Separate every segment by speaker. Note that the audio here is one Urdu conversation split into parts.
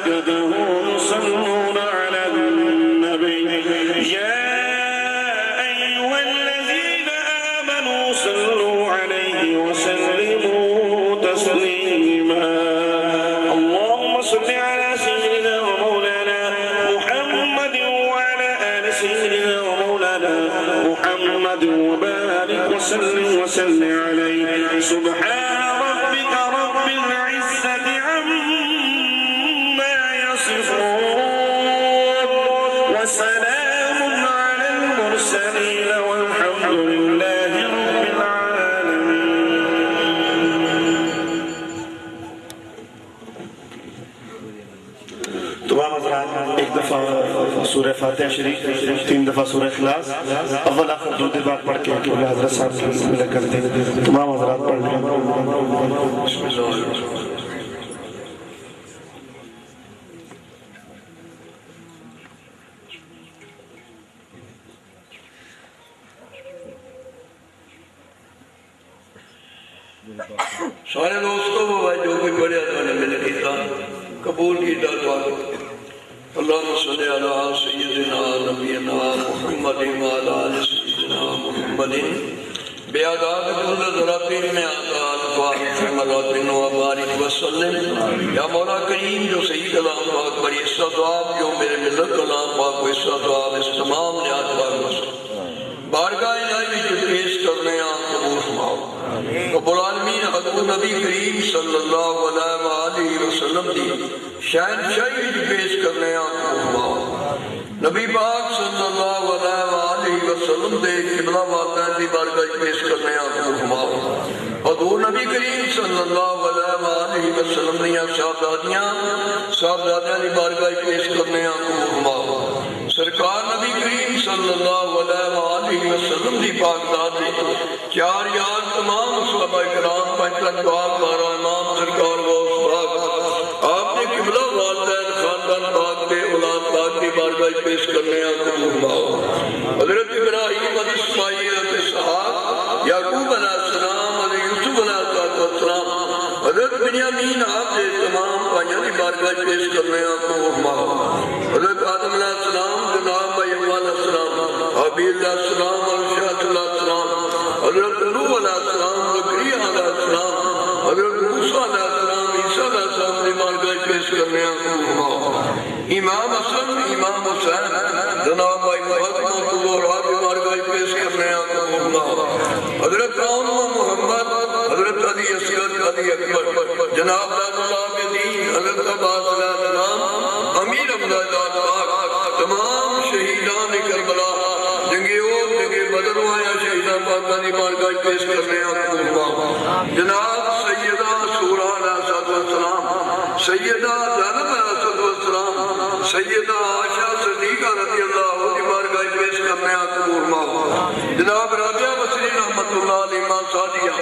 Speaker 1: وملائكته يصلون على النبي يا أيها الذين آمنوا صلوا عليه وسلموا تسليما اللهم صل على سيدنا ومولانا محمد وعلى آل سيدنا ومولانا محمد وبارك وسلم عليه سبحان ربك رب العزة عما يصفون وسلام على المرسلين والحمد لله رب العالمين.
Speaker 2: تمام حضرات ایک دفعہ سورہ فاتحہ شریف 3 دفعہ سورہ اخلاص اول آخر درود پاک پڑھ کے حضرت صاحب کی ملک کرتے ہیں. تمام حضرات پڑھ لیں. بسم اللہ الرحمن الرحیم.
Speaker 3: سارے دوستوں وہ جو کوئی پڑھیا تو نے مل کیتا قبول کیتا دعا اللہم صلی علی سیدنا نبینا محمد وعلی آل سیدنا محمد بیعداد کل ذراتین میں آداد فارغ مراتین و بارک وسلم یا مولا کریم جو صحیح کلام پاک پڑھی اس دعاب جو میرے ملت کلام پاک کو اس دعاب اس تمام نیاد پاک وسلم بارگاہ الہی جو پیش کرنے آپ قبول فرماؤ. رب العالمین حضور نبی کریم صلی اللہ علیہ وآلہ وسلم دی شہنشاہی جو پیش کرنے آپ قبول فرماؤ. نبی پاک صلی اللہ علیہ وآلہ وسلم دے قبلہ والدین دی بارگاہ پیش کرنے آپ قبول فرماؤ. حضور نبی کریم صلی اللہ علیہ وآلہ وسلم نے صاحبزادیاں دی بارگاہ پیش کرنے آپ قبول فرماؤ. سرکار نبی کریم صلی اللہ علیہ وآلہ وسلم دی پاک دادی چار یار تمام صحابہ کرام پنچن پاک بارہ امام سرکار غوث پاک آپ نے قبلہ والدین خاندان پاک کے اولاد پاک کی بارگاہ پیش کرنے آپ کو فرماؤ. حضرت ابراہیم علیہ اسماعیل علیہ اسحاق یعقوب علیہ السلام علیہ یوسف علیہ السلام حضرت بنیامین آپ نے تمام پانچوں کی بارگاہ پیش کرنے آپ کو فرماؤ. حضرت آدم علیہ السلام جناب ایوب علیہ السلام حابیل علیہ السلام ارشاد علیہ السلام حضرت نوح علیہ السلام زکریا علیہ السلام حضرت موسیٰ علیہ السلام عیسیٰ علیہ السلام نے بارگاہ پیش کرنے آپ کو فرماؤ. امام حسن امام حسین جناب محمد اللہ کی بارگاہ پیش کرنے آپ کو فرماؤ. حضرت رام محمد حضرت علی اصغر علی اکبر جناب اللہ کے دین حضرت عباس علیہ السلام امیر امداد پاک تمام شہیدان کربلا جنگی اور جنگی بدر وایا شہیدان پاکانی بارگاہ پیش کرنے آپ کو فرماؤ. جناب سیدہ سورہ علیہ السلام سیدہ زینب علیہ السلام سیدہ عائشہ صدیقہ رضی اللہ کی بارگاہ پیش کرنے آپ کو فرماؤ. جناب راجہ بصری رحمت اللہ علیہ ماں سعدیہ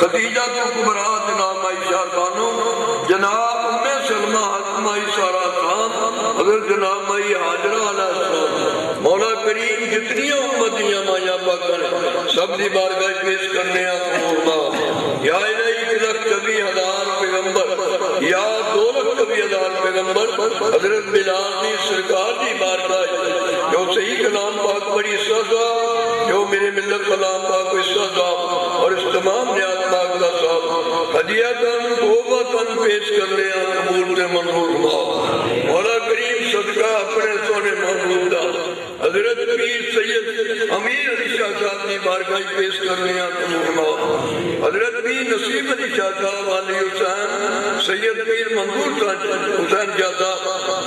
Speaker 3: خدیجہ کبریٰ جناب عائشہ بانو جناب ام سلمہ حضرت عائشہ خان حضرت جناب حاجرہ علیہ السلام مولا کریم جتنی امتیاں مایا پاکر سب دی بارگاہ پیش کرنے آپ کو فرماؤ. یا الہی 1,00,000 پیغمبر یا 2,00,000 پیغمبر حضرت بلال دی سرکار دی بارگاہ جو صحیح کلام پاک بڑی سزا جو میرے ملت کلام پاک کو سزا اور اس تمام نیاد پاک کا صاحب ہدیتاً توبتاً پیش کرنے آپ قبول سے منظور فرماؤ. مولا کریم صدقہ اپنے سونے محبوب دا حضرت پیر سید امیر علی شاہ صاحب کی بارگاہ پیش کرنے آپ قبول فرماؤ. حضرت پیر نصیب علی شاہ صاحب علی حسین سید پیر منظور حسین شاہ صاحب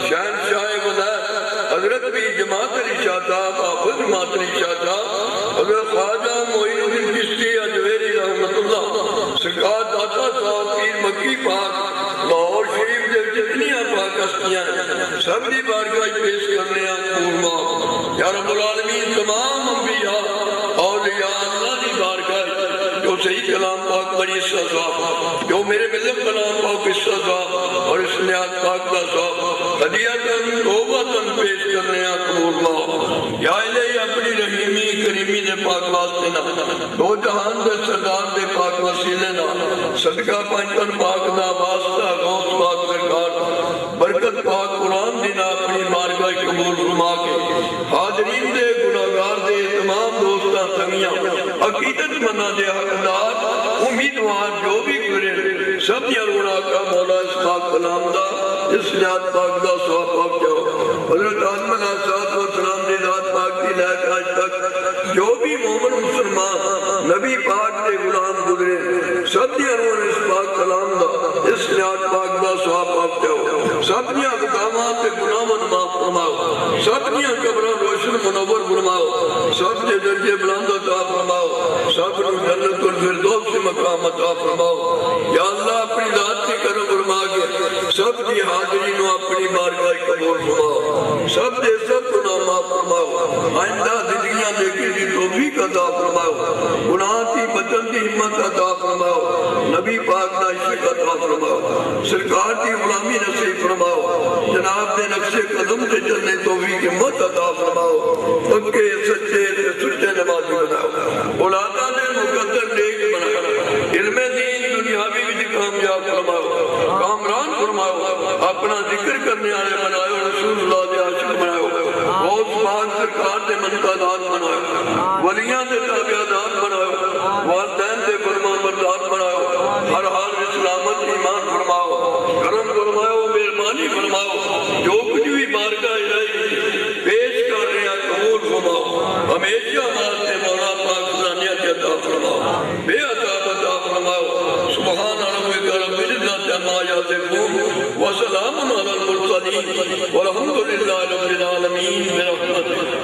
Speaker 3: شہنشاہ ولایت حضرت پیر جماعت علی شاہ صاحب حافظ جماعت علی شاہ صاحب حضرت خواجہ معین الدین چشتی اجویری رحمت اللہ سرکار داتا صاحب پیر مکی پاک لاہور شریف دے جتنیاں پاک ہستیاں سب دی بارگاہ پیش کرنے آپ کو فرماؤ. یا رب العالمین تمام انبیاء اولیاء اللہ دی بارگاہ جو صحیح کلام پاک بڑی سزا جو میرے ملت کلام پاک اس سزا اور اس نیاد پاک کا صاحب ہدیتاً توبتاً پیش کرنے آپ کو فرماؤ. یا الہی اپنی رحیمی کریمی نے پاک واسطے نہ دو جہان دے سردار دے پاک وسیلے نہ صدقہ پنچن پاک دا واسطہ غوث پاک سرکار برکت پاک قبول فرما کے حاضرین دے گناہگار دے تمام دوستاں سنگیاں عقیدت منداں دے حقدار امیدوار جو بھی کرے سب یا گناہ کا مولا اس پاک کلام دا اس ذات پاک دا سوا پاک جاؤ حضرت آدم علیہ السلام دی ذات پاک کی لے کے آج تک جو بھی مومن مسلمان نبی پاک دے غلام گزرے سب یا اس پاک کلام دا اس ذات پاک دا سوا پاک جاؤ سب یا گناہاں تے گناہاں معاف فرماؤ سب یا قبراں روشن منور فرماؤ سب کے درجے بلند عطا فرماؤ سب کو جنت الفردوس سے مقام عطا فرماؤ یا اللہ اپنی ذات کی کرم فرما کے سب کی حاضری نو اپنی بارگاہ قبول فرماؤ سب دے سب گناہ معاف فرماؤ آئندہ زندگیاں دیکھنے کی توفیق عطا فرماؤ گناہ کی بچن کی ہمت عطا فرماؤ نبی پاک کا عشق عطا فرماؤ سرکار کی غلامی نصیب فرماؤ جناب دے نقش قدم سے چلنے توفیق ہمت عطا فرماؤ پکے سچے نمازی بناؤ اولادہ نے مقدر نیک بناؤ علم دین دنیاوی بھی کامیاب فرماؤ کامران فرماؤ اپنا ذکر کرنے والے بناؤ رسول اللہ دے عاشق بناؤ غوث پاک سرکار دے منتظار بناؤ ولیاں دے تابعدار بناؤ والدین دے فرمان بردار بناؤ ہر حال اسلامت ایمان فرماؤ کرم فرماؤ مہربانی فرماؤ جو کچھ بھی بارگاہ الہی پیش کر رہے ہیں قبول فرماؤ ہمیشہ ہمارے مولا پاک ثانیہ کے عطا فرماؤ بے عطاب عطا فرماؤ سبحان ربک رب العزت عما یصفون وسلام علی المرسلین والحمد للہ رب العالمین برحمتک